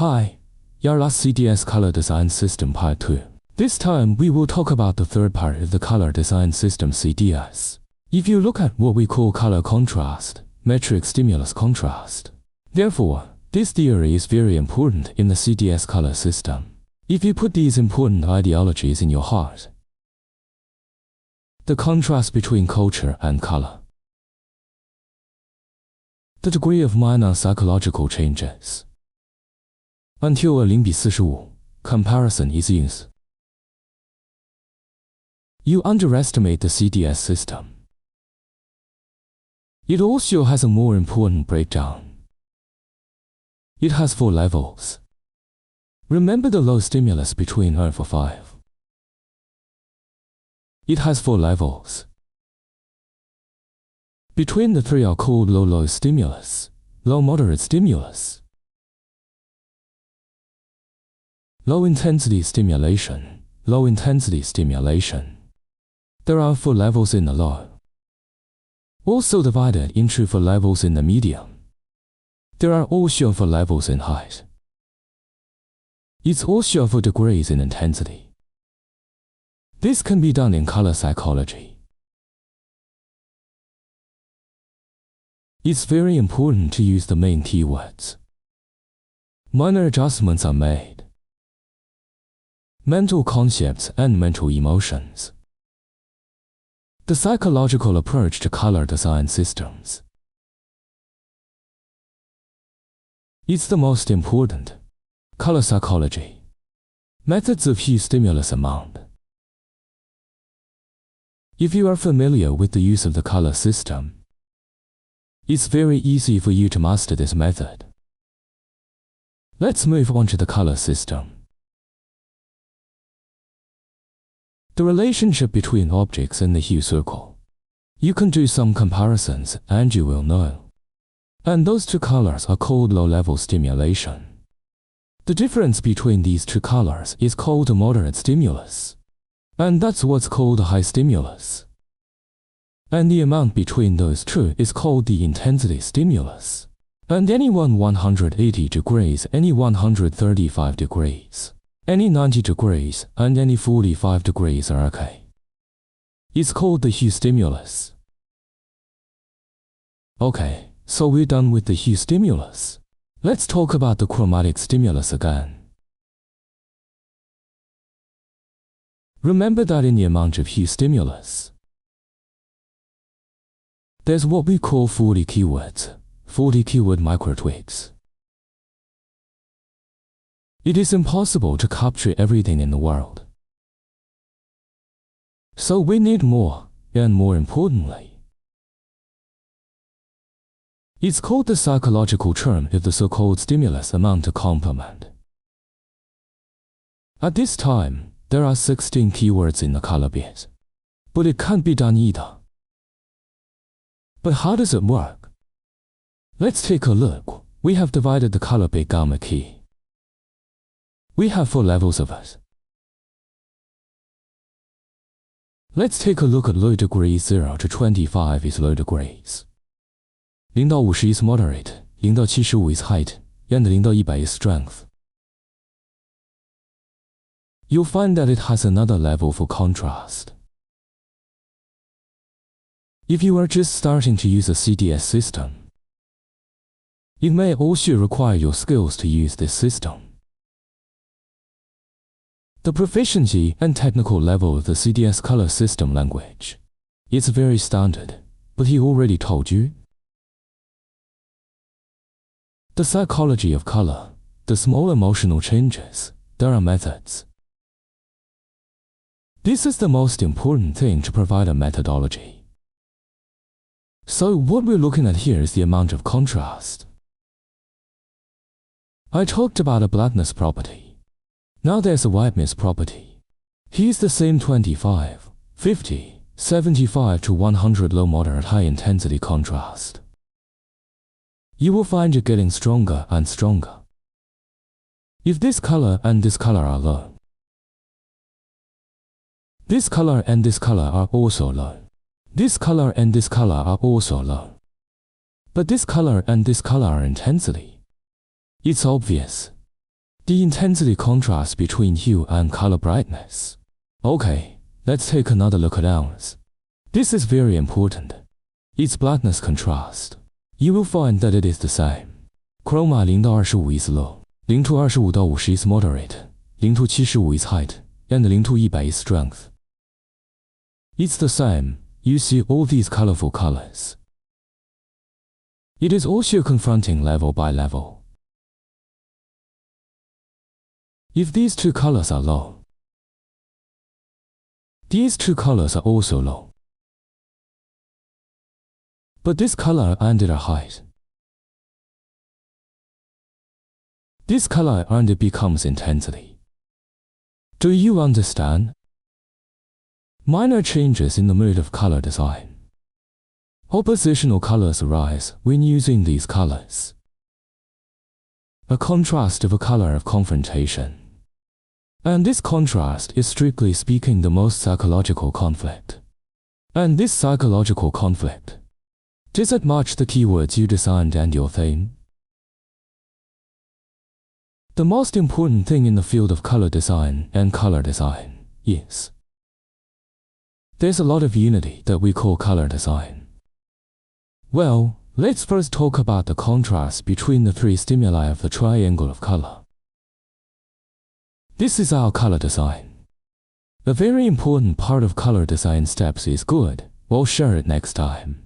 Hi, your last CDS Color Design System Part 2. This time we will talk about the third part of the Color Design System CDS. If you look at what we call color contrast, metric stimulus contrast. Therefore, this theory is very important in the CDS color system. If you put these important ideologies in your heart, the contrast between culture and color, the degree of minor psychological changes. Until a 0:45, comparison is used. You underestimate the CDS system. It also has a more important breakdown. It has 4 levels. Remember the low stimulus between 0 and 5. It has 4 levels. Between the 3 are called low stimulus, low moderate stimulus, low intensity stimulation, low intensity stimulation. There are 4 levels in the low. Also divided into 4 levels in the medium. There are also 4 levels in height. It's also 4 degrees in intensity. This can be done in color psychology. It's very important to use the main keywords. Minor adjustments are made. Mental concepts and mental emotions. The psychological approach to color design systems. It's the most important. Color psychology. Methods of hue stimulus amount. If you are familiar with the use of the color system, it's very easy for you to master this method. Let's move on to the color system. The relationship between objects in the hue circle. You can do some comparisons and you will know. And those 2 colors are called low-level stimulation. The difference between these 2 colors is called a moderate stimulus. And that's what's called a high stimulus. And the amount between those 2 is called the intensity stimulus. And any 180 degrees, any 135 degrees, any 90 degrees, and any 45 degrees are okay. It's called the hue stimulus. Okay, so we're done with the hue stimulus. Let's talk about the chromatic stimulus again. Remember that in the amount of hue stimulus, there's what we call 40 keywords, 40 keyword microtwigs. It is impossible to capture everything in the world. So we need more, and more importantly, it's called the psychological term of the so-called stimulus amount to complement. At this time, there are 16 keywords in the color bit, but it can't be done either. But how does it work? Let's take a look. We have divided the color bit gamma key. We have 4 levels of it. Let's take a look at low degrees. 0 to 25 is low degrees. 0到50 is moderate, 0到75 is height, and 0到100 is strength. You'll find that it has another level for contrast. If you are just starting to use a CDS system, it may also require your skills to use this system. The proficiency and technical level of the CDS color system language. It's very standard, but he already told you. The psychology of color, the small emotional changes, there are methods. This is the most important thing to provide a methodology. So what we're looking at here is the amount of contrast. I talked about a blackness property. Now there's a whiteness property. Here's the same 25, 50, 75 to 100 low moderate high intensity contrast. You will find it getting stronger and stronger. If this color and this color are low, this color and this color are also low. This color and this color are also low. But this color and this color are intensity. It's obvious. the intensity contrast between hue and color brightness. Okay, let's take another look at ours. This is very important. Its brightness contrast. You will find that it is the same. Chroma 0到25 is low, 0 to 25到50 is moderate, 0 to 75 is height, and 0 to 100 is strength. It's the same. You see all these colorful colors. It is also confronting level by level. If these two colors are low, these two colors are also low. But this color and it are height. This color and it becomes intensity. Do you understand? Minor changes in the mode of color design. Oppositional colors arise when using these colors. A contrast of a color of confrontation. And this contrast is strictly speaking the most psychological conflict. And this psychological conflict, does it match the keywords you designed and your theme? The most important thing in the field of color design and color design is there's a lot of unity that we call color design. Well, let's first talk about the contrast between the three stimuli of the triangle of color. This is our color design. A very important part of color design steps is good. We'll share it next time.